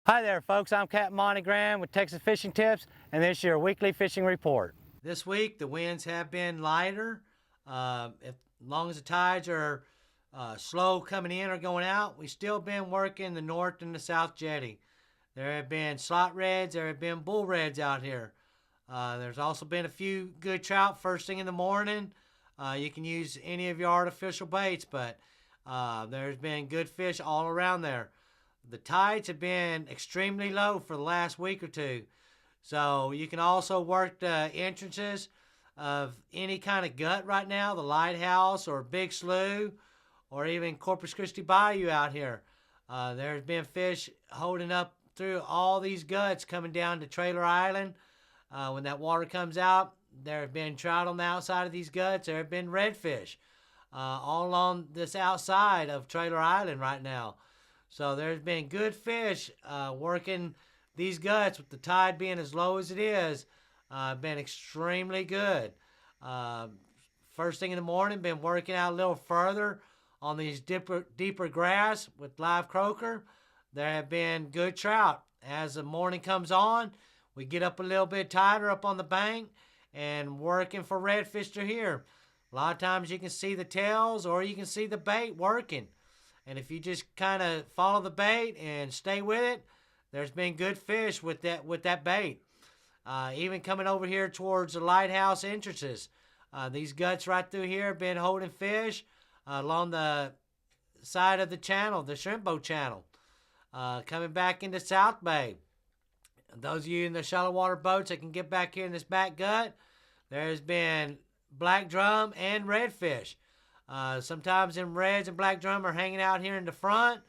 Hi there folks, I'm Capt Monte with Texas Fishing Tips, and this is your weekly fishing report. This week the winds have been lighter. As long as the tides are slow coming in or going out, we've still been working the north and the south jetty. There have been slot reds, there have been bull reds out here. There's also been a few good trout first thing in the morning. You can use any of your artificial baits, but there's been good fish all around there. The tides have been extremely low for the last week or two. So you can also work the entrances of any kind of gut right now, the lighthouse or big slough or even Corpus Christi Bayou out here. There's been fish holding up through all these guts coming down to Trailer Island. When that water comes out, there have been trout on the outside of these guts. There have been redfish all along this outside of Trailer Island right now. So there's been good fish working these guts with the tide being as low as it is. Been extremely good. First thing in the morning, been working out a little further on these deeper grass with live croaker. There have been good trout. As the morning comes on, we get up a little bit tighter up on the bank and working for redfish to here. A lot of times you can see the tails or you can see the bait working. And if you just kind of follow the bait and stay with it, there's been good fish with that bait. Even coming over here towards the lighthouse entrances, these guts right through here have been holding fish along the side of the channel, the shrimp boat channel. Coming back into South Bay. Those of you in the shallow water boats that can get back here in this back gut, there's been black drum and redfish. Sometimes them reds and black drum are hanging out here in the front,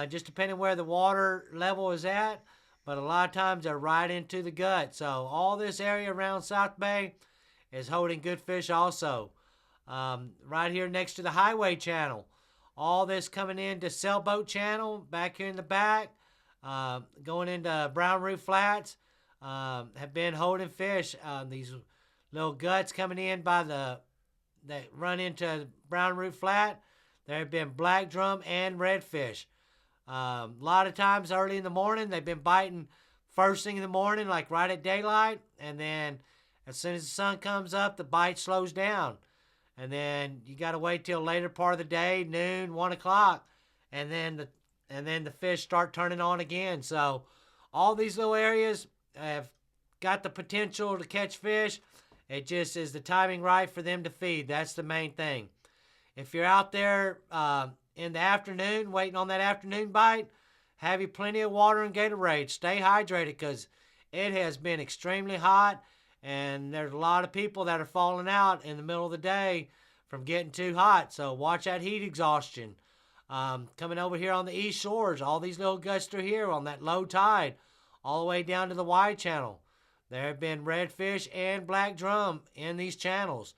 just depending where the water level is at. But a lot of times they're right into the gut. So all this area around South Bay is holding good fish also. Right here next to the highway channel. All this coming into Sailboat Channel, back here in the back, going into Brown Root Flats, have been holding fish. These little guts coming in by that run into Brown Root Flat, there have been black drum and redfish. A lot of times early in the morning, they've been biting first thing in the morning, like right at daylight, and then as soon as the sun comes up, the bite slows down. And then you got to wait till later part of the day, noon, 1 o'clock, and then the fish start turning on again. So all these little areas have got the potential to catch fish. It just is the timing right for them to feed. That's the main thing. If you're out there in the afternoon waiting on that afternoon bite, have you plenty of water and Gatorade. Stay hydrated because it has been extremely hot, and there's a lot of people that are falling out in the middle of the day from getting too hot. So watch that heat exhaustion. Coming over here on the east shores, all these little guts through here on that low tide, all the way down to the wide channel. There have been redfish and black drum in these channels.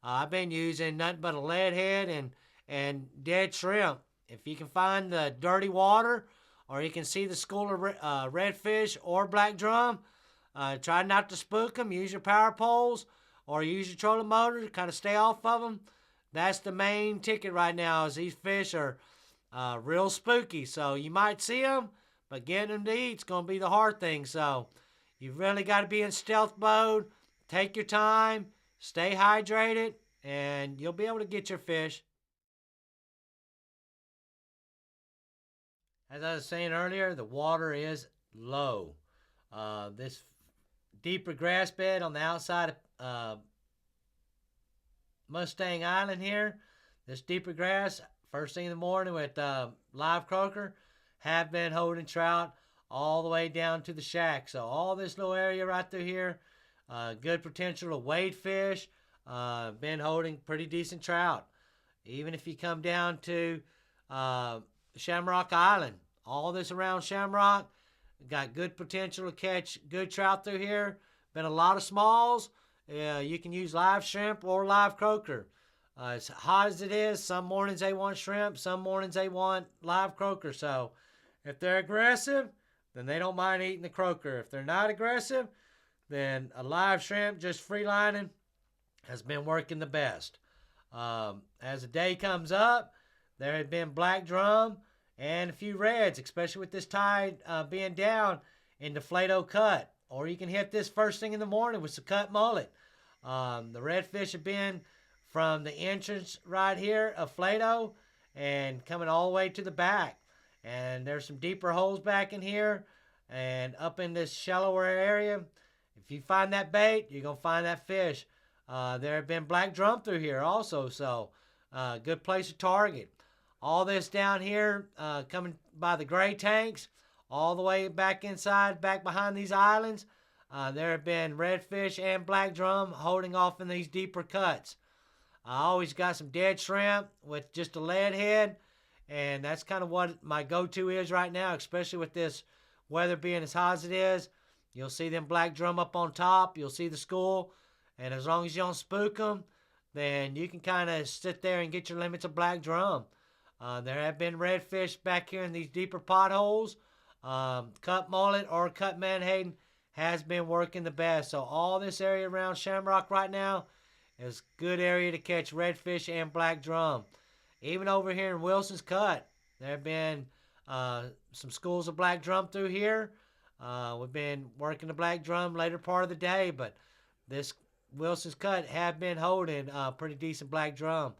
I've been using nothing but a lead head and dead shrimp. If you can find the dirty water or you can see the school of redfish or black drum, try not to spook them. Use your power poles or use your trolling motor to kind of stay off of them. That's the main ticket right now is these fish are real spooky. So you might see them, but getting them to eat is going to be the hard thing. So you've really got to be in stealth mode. Take your time, stay hydrated, and you'll be able to get your fish. As I was saying earlier, the water is low. This deeper grass bed on the outside of Mustang Island here, this deeper grass, first thing in the morning with live croaker, have been holding trout all the way down to the shack. So all this little area right through here, good potential to wade fish, been holding pretty decent trout. Even if you come down to Shamrock Island, all this around Shamrock, got good potential to catch good trout through here. Been a lot of smalls. You can use live shrimp or live croaker. As hot as it is, some mornings they want shrimp, some mornings they want live croaker. So if they're aggressive, then they don't mind eating the croaker. If they're not aggressive, then a live shrimp just free lining has been working the best. As the day comes up, there had been black drum and a few reds, especially with this tide being down in the Flato cut. Or you can hit this first thing in the morning with some cut mullet. The redfish have been from the entrance right here of Flato and coming all the way to the back. And there's some deeper holes back in here and up in this shallower area. If you find that bait, you're going to find that fish. There have been black drum through here also, so good place to target. All this down here coming by the gray tanks, all the way back inside, back behind these islands, there have been redfish and black drum holding off in these deeper cuts. I always got some dead shrimp with just a lead head, and that's kind of what my go-to is right now, especially with this weather being as hot as it is. You'll see them black drum up on top. You'll see the school, and as long as you don't spook them, then you can kind of sit there and get your limits of black drum. There have been redfish back here in these deeper potholes. Cut mullet or cut menhaden has been working the best. So all this area around Shamrock right now is a good area to catch redfish and black drum. Even over here in Wilson's Cut, there have been some schools of black drum through here. We've been working the black drum later part of the day, but this Wilson's Cut have been holding pretty decent black drum.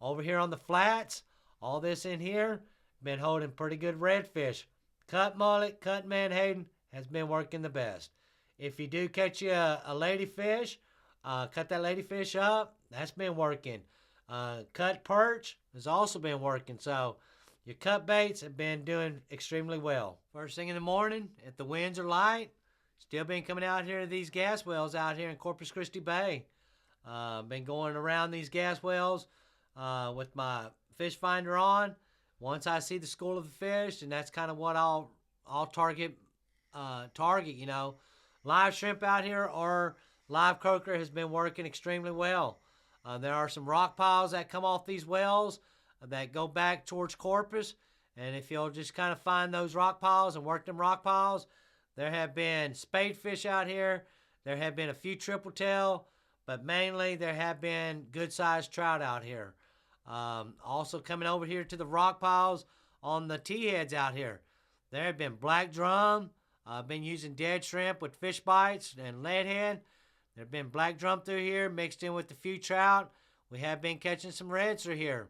Over here on the flats, all this in here, been holding pretty good redfish. Cut mullet, cut menhaden has been working the best. If you do catch you a ladyfish, cut that ladyfish up, that's been working. Cut perch has also been working. So your cut baits have been doing extremely well. First thing in the morning, if the winds are light, still been coming out here to these gas wells out here in Corpus Christi Bay. Been going around these gas wells with my fish finder on. Once I see the school of the fish, and that's kind of what I'll target, you know. Live shrimp out here or live croaker has been working extremely well. There are some rock piles that come off these wells that go back towards Corpus, and if you'll just kind of find those rock piles and work them rock piles, there have been spade fish out here. There have been a few triple tail, but mainly there have been good-sized trout out here. Also coming over here to the rock piles on the T-heads out here. There have been black drum. I've been using dead shrimp with fish bites and lead head. There have been black drum through here mixed in with a few trout. We have been catching some reds through here.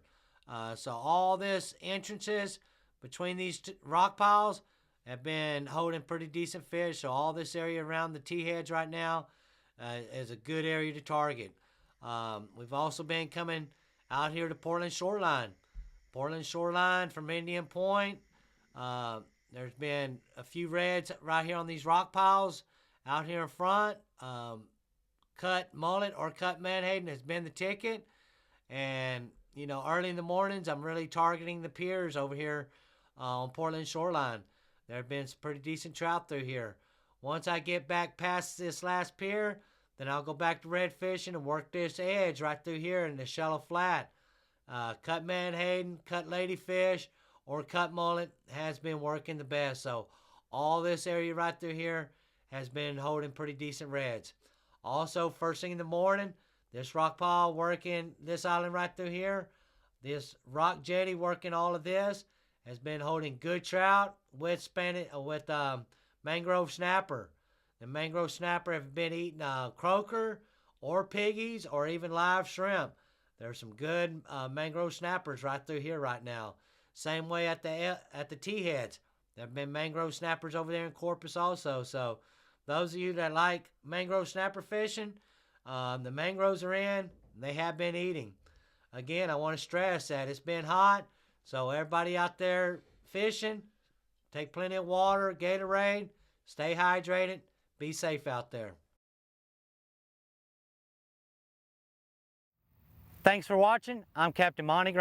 So all this entrances between these rock piles have been holding pretty decent fish. So all this area around the T-heads right now is a good area to target. We've also been coming out here to Portland Shoreline. Portland Shoreline from Indian Point. There's been a few reds right here on these rock piles out here in front. Cut mullet or cut menhaden has been the ticket. And, you know, early in the mornings, I'm really targeting the piers over here on Portland Shoreline. There have been some pretty decent trout through here. Once I get back past this last pier, then I'll go back to red fishing and work this edge right through here in the shallow flat. Cut menhaden, cut ladyfish, or cut mullet has been working the best. So all this area right through here has been holding pretty decent reds. Also, first thing in the morning, this rock pile working this island right through here. This rock jetty working all of this has been holding good trout with mangrove snapper. The mangrove snapper have been eating croaker or piggies or even live shrimp. There's some good mangrove snappers right through here right now. Same way at the T-heads. There have been mangrove snappers over there in Corpus also. So those of you that like mangrove snapper fishing, the mangroves are in. They have been eating. Again, I want to stress that it's been hot. So everybody out there fishing, take plenty of water, Gatorade, stay hydrated, be safe out there. Thanks for watching. I'm Captain Monte.